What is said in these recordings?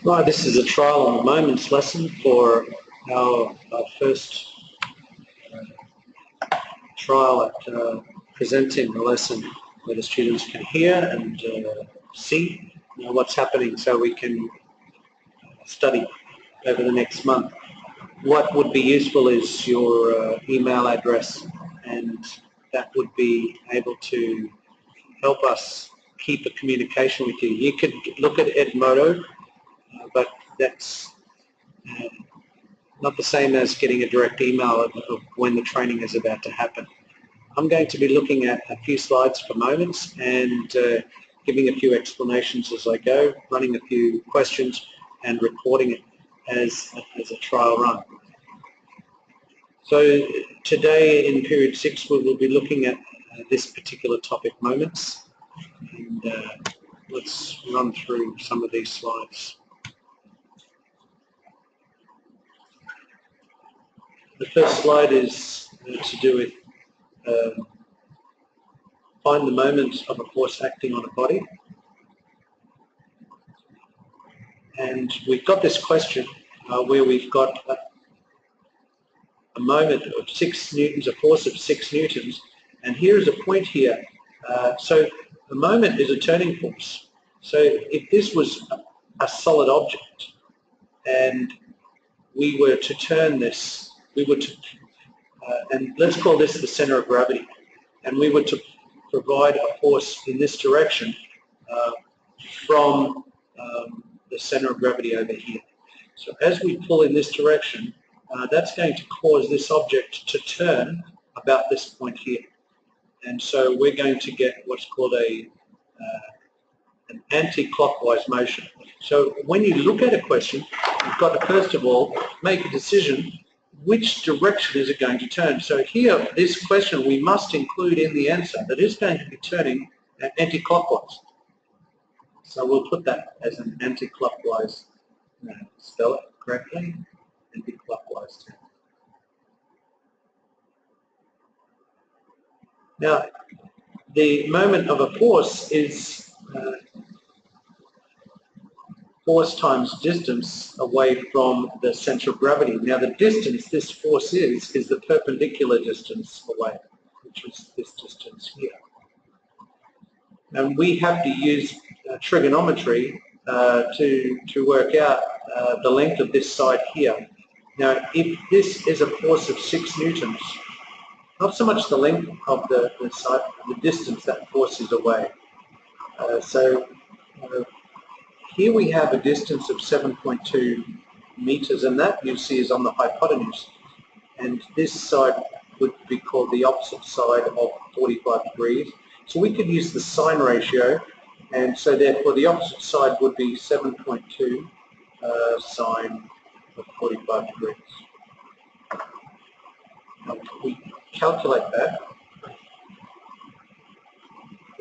Right, this is a trial on the moments lesson for our first trial at presenting the lesson where the students can hear and see what's happening so we can study over the next month. What would be useful is your email address, and that would be able to help us keep a communication with you. You could look at Edmodo, but that's not the same as getting a direct email of when the training is about to happen. I'm going to be looking at a few slides for moments and giving a few explanations as I go, running a few questions and recording it as a trial run. So today in period 6 we will be looking at this particular topic, moments, and let's run through some of these slides. The first slide is to do with find the moment of a force acting on a body. And we've got this question where we've got a moment of 6 newtons, a force of 6 newtons, and here is a point here. So the moment is a turning force. So if this was a solid object and we were to turn this, we were to, and let's call this the center of gravity, and we were to provide a force in this direction from the center of gravity over here. So as we pull in this direction, that's going to cause this object to turn about this point here. And so we're going to get what's called an anti-clockwise motion. So when you look at a question, you've got to first of all make a decision, which direction is it going to turn? So here, this question we must include in the answer that is going to be turning anti-clockwise. So we'll put that as an anti-clockwise, spell it correctly, anti-clockwise turn. Now, the moment of a force is force times distance away from the center of gravity. Now the distance this force is the perpendicular distance away, which is this distance here. And we have to use trigonometry to work out the length of this side here. Now if this is a force of 6 newtons, not so much the length of the side, the distance that force is away. Here we have a distance of 7.2 meters, and that you see is on the hypotenuse. And this side would be called the opposite side of 45 degrees. So we could use the sine ratio, and so therefore the opposite side would be 7.2 sine of 45 degrees. Now if we calculate that,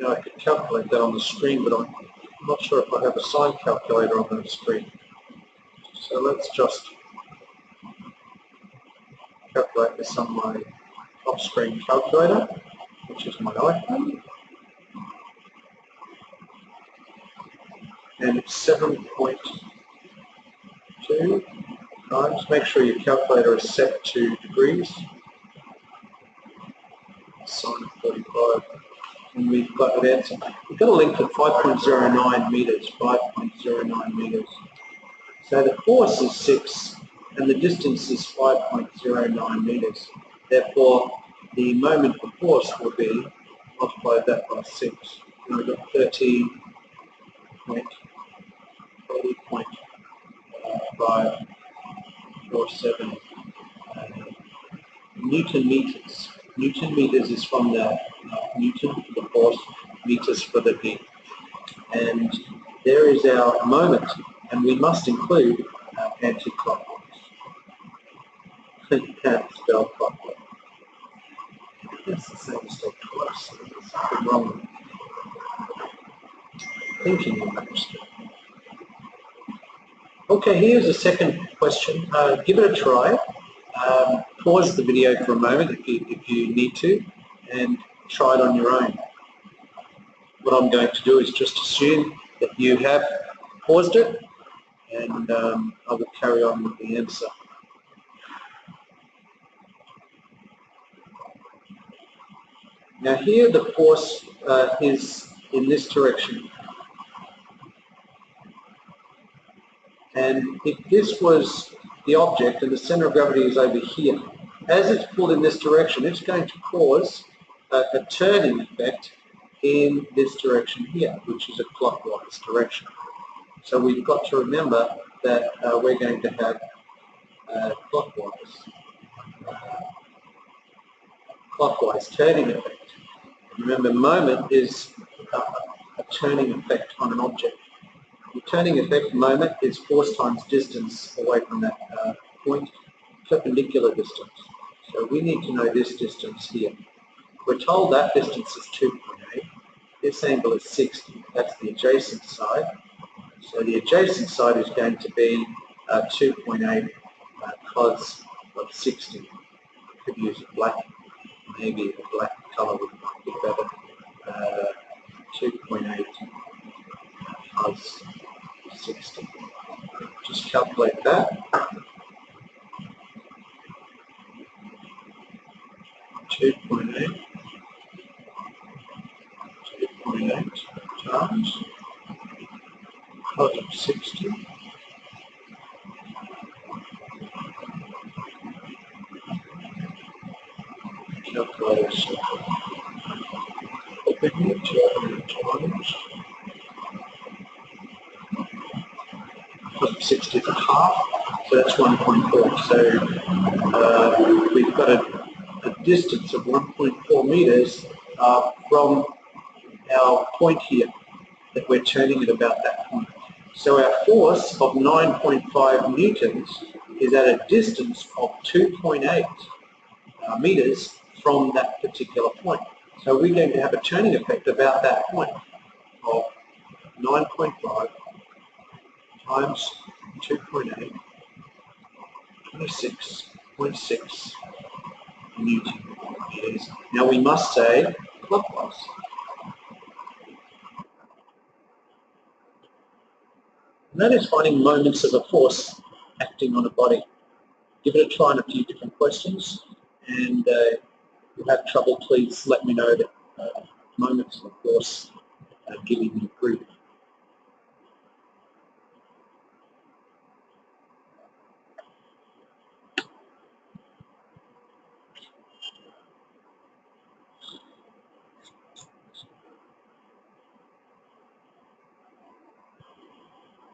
I could calculate that on the screen, but I'm not sure if I have a sine calculator on the screen. So let's just calculate this on my off-screen calculator, which is my iPhone. And it's 7.2 times. Make sure your calculator is set to degrees. Sine of 45. And we've got an answer. We've got a length of 5.09 meters, 5.09 meters. So the force is 6 and the distance is 5.09 meters. Therefore, the moment of force will be, multiply that by 6. And we've got 30.547 Newton meters. Newton meters is from the Newton for the force, meters for the V. And there is our moment, and we must include anti-clockwise. You can't spell clockwise. That's the same mistake twice. There's something wrong with thinking in that respect. Okay, here's a second question. Give it a try. Pause the video for a moment if you need to, and try it on your own. What I'm going to do is just assume that you have paused it and I will carry on with the answer. Now here the force is in this direction, and if this was the object and the center of gravity is over here, as it's pulled in this direction, it's going to cause a turning effect in this direction here, which is a clockwise direction. So we've got to remember that we're going to have clockwise turning effect. Remember, moment is a turning effect on an object. The turning effect moment is force times distance away from that point, perpendicular distance. So we need to know this distance here. We're told that distance is 2.8. This angle is 60. That's the adjacent side. So the adjacent side is going to be 2.8 cos of 60. I could use a black, maybe a black colour would be better. 2.8 cos 60. Just calculate that. 2.8 times cos of 60. Calculation. Open here, 200 times cos of 60 is a half, so that's 1.4. So we've got a distance of 1.4 meters from our point here that we're turning at about that point. So our force of 9.5 newtons is at a distance of 2.8 meters from that particular point. So we're going to have a turning effect about that point of 9.5 times 2.8, 26.6 Newton meters. Now we must say clockwise. And that is finding moments of a force acting on a body. Give it a try on a few different questions, and if you have trouble, please let me know that moments of force giving you proof.